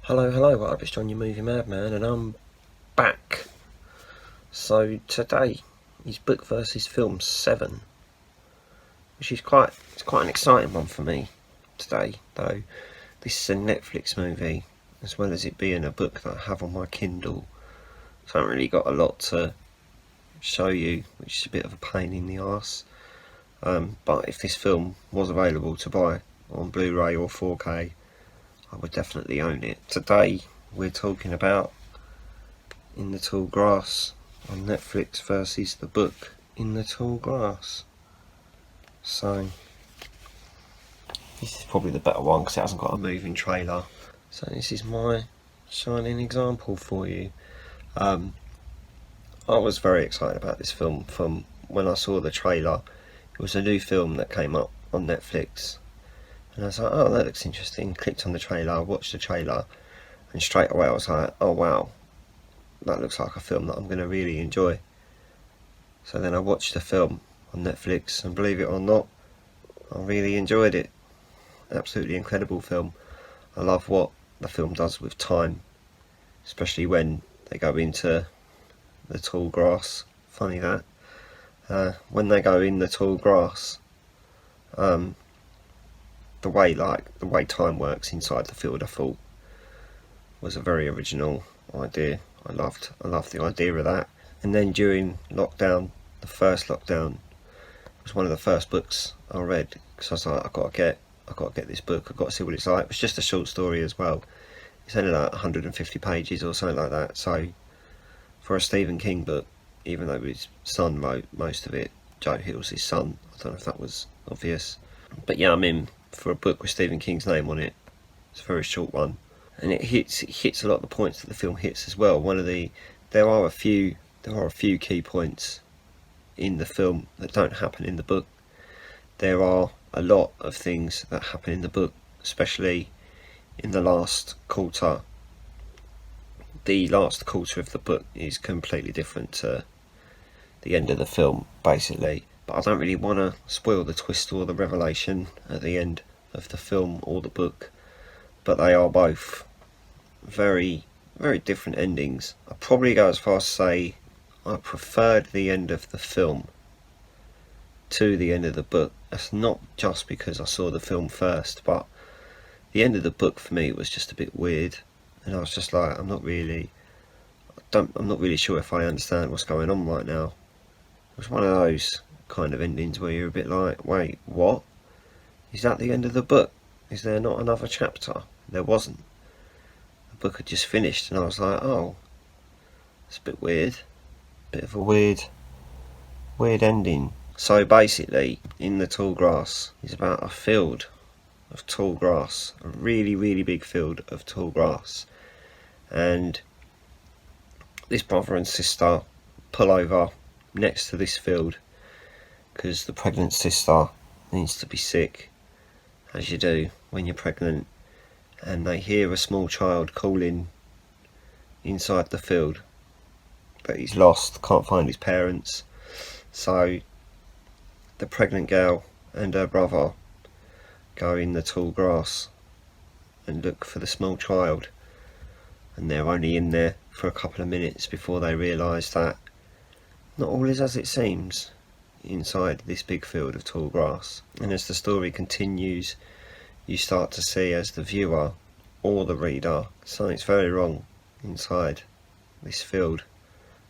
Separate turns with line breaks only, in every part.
Hello, it's John, your movie madman, and I'm back. So today is Book versus Film 7, which is quite an exciting one for me today, though this is a Netflix movie, as well as it being a book that I have on my Kindle, so I haven't really got a lot to show you, which is a bit of a pain in the arse. But if this film was available to buy on Blu-ray or 4K, I would definitely own it. Today we're talking about In the Tall Grass on Netflix versus the book In the Tall Grass. So this is probably the better one because it hasn't got a moving trailer. So this is my shining example for you. I was very excited about this film from when I saw the trailer. It was a new film that came up on Netflix, and I was like, oh, that looks interesting. Clicked on the trailer, watched the trailer, and straight away I was like, oh wow, that looks like a film that I'm going to really enjoy. So then I watched the film on Netflix, and believe it or not, I really enjoyed it. Absolutely incredible film. I love what the film does with time, especially when they go into the tall grass. Funny that. When they go in the tall grass, the way time works inside the field, I thought was a very original idea. I loved the idea of that. And then during lockdown, the first lockdown, it was one of the first books I read, because I was like, I've got to get this book. I've got to see what it's like. It was just a short story as well. It's only like 150 pages or something like that. So for a Stephen King book, even though his son wrote most of it, Joe Hill's his son. I don't know if that was obvious, but yeah, I'm in for a book with Stephen King's name on it. It's a very short one, and it hits a lot of the points that the film hits as well. There are a few key points in the film that don't happen in the book. There are a lot of things that happen in the book, especially in the last quarter. The last quarter of the book is completely different to the end of the film, basically. But I don't really want to spoil the twist or the revelation at the end of the film or the book. But they are both very, very different endings. I'd probably go as far as to say I preferred the end of the film to the end of the book. That's not just because I saw the film first, but the end of the book for me was just a bit weird, and I was just like, I'm not really sure if I understand what's going on right now. It was one of those kind of endings where you're a bit like, wait, what? Is that the end of the book? Is there not another chapter? There wasn't. The book had just finished, and I was like, oh, it's a bit weird. Bit of a weird ending. So basically, In the Tall Grass is about a field of tall grass, a really, really big field of tall grass, and this brother and sister pull over next to this field because the pregnant sister needs to be sick, as you do when you're pregnant, and they hear a small child calling inside the field that he's lost, can't find his parents. So the pregnant girl and her brother go in the tall grass and look for the small child, and they're only in there for a couple of minutes before they realise that not all is as it seems inside this big field of tall grass. And as the story continues, you start to see, as the viewer or the reader, something's very wrong inside this field.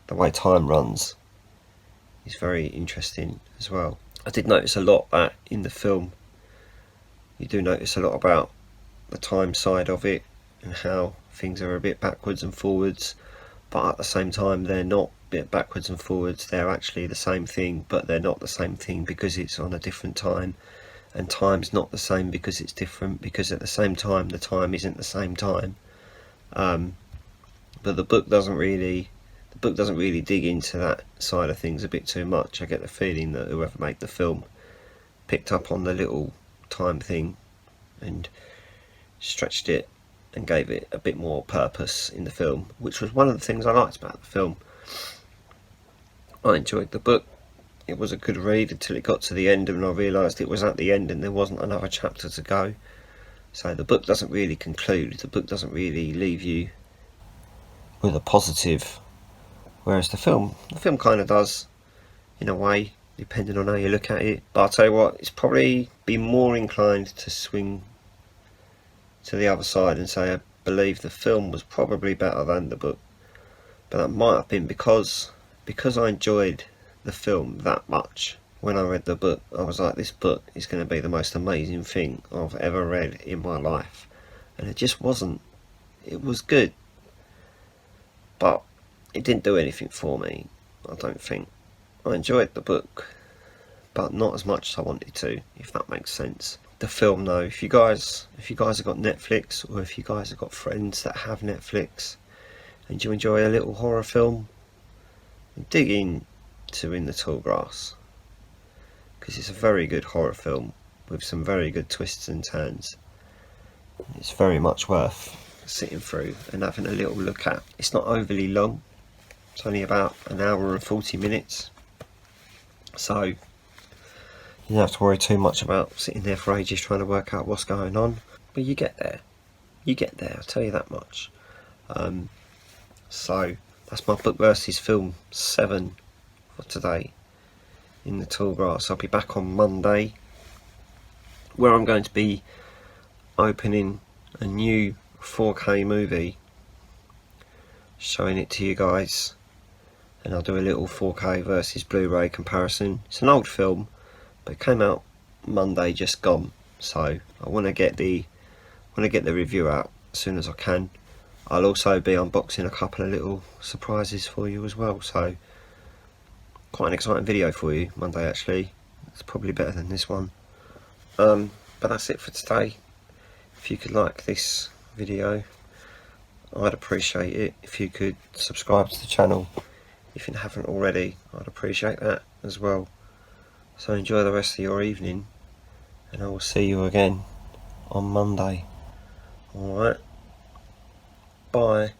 The way time runs is very interesting as well. I did notice a lot that in the film you do notice a lot about the time side of it and how things are a bit backwards and forwards, but at the same time they're not a bit backwards and forwards. They're actually the same thing, but they're not the same thing because it's on a different time, and time's not the same because it's different, because at the same time the time isn't the same time. But the book doesn't really dig into that side of things a bit too much. I get the feeling that whoever made the film picked up on the little time thing and stretched it and gave it a bit more purpose in the film, which was one of the things I liked about the film. I enjoyed the book. It was a good read until it got to the end, and I realised it was at the end and there wasn't another chapter to go. So the book doesn't really conclude, the book doesn't really leave you with a positive, whereas the film kind of does, in a way, depending on how you look at it. But I'll tell you what, it's probably be more inclined to swing to the other side and say I believe the film was probably better than the book. But that might have been because I enjoyed the film that much. When I read the book, I was like, this book is going to be the most amazing thing I've ever read in my life. And it just wasn't. It was good, but it didn't do anything for me, I don't think. I enjoyed the book, but not as much as I wanted to, if that makes sense. The film though, if you guys have got Netflix, or if you guys have got friends that have Netflix and you enjoy a little horror film, dig into In the Tall Grass, because it's a very good horror film with some very good twists and turns. It's very much worth sitting through and having a little look at. It's not overly long, it's only about an hour and 40 minutes, so you don't have to worry too much about sitting there for ages trying to work out what's going on. But you get there, I'll tell you that much. So that's my book versus film 7 for today, In the Tall Grass. I'll be back on Monday, where I'm going to be opening a new 4K movie, showing it to you guys, and I'll do a little 4K versus Blu-ray comparison. It's an old film, but it came out Monday just gone, so I want to get the review out as soon as I can. I'll also be unboxing a couple of little surprises for you as well, so quite an exciting video for you Monday actually. It's probably better than this one. But that's it for today. If you could like this video, I'd appreciate it. If you could subscribe to the channel if you haven't already, I'd appreciate that as well. So enjoy the rest of your evening, and I will see you again on Monday. Alright, bye.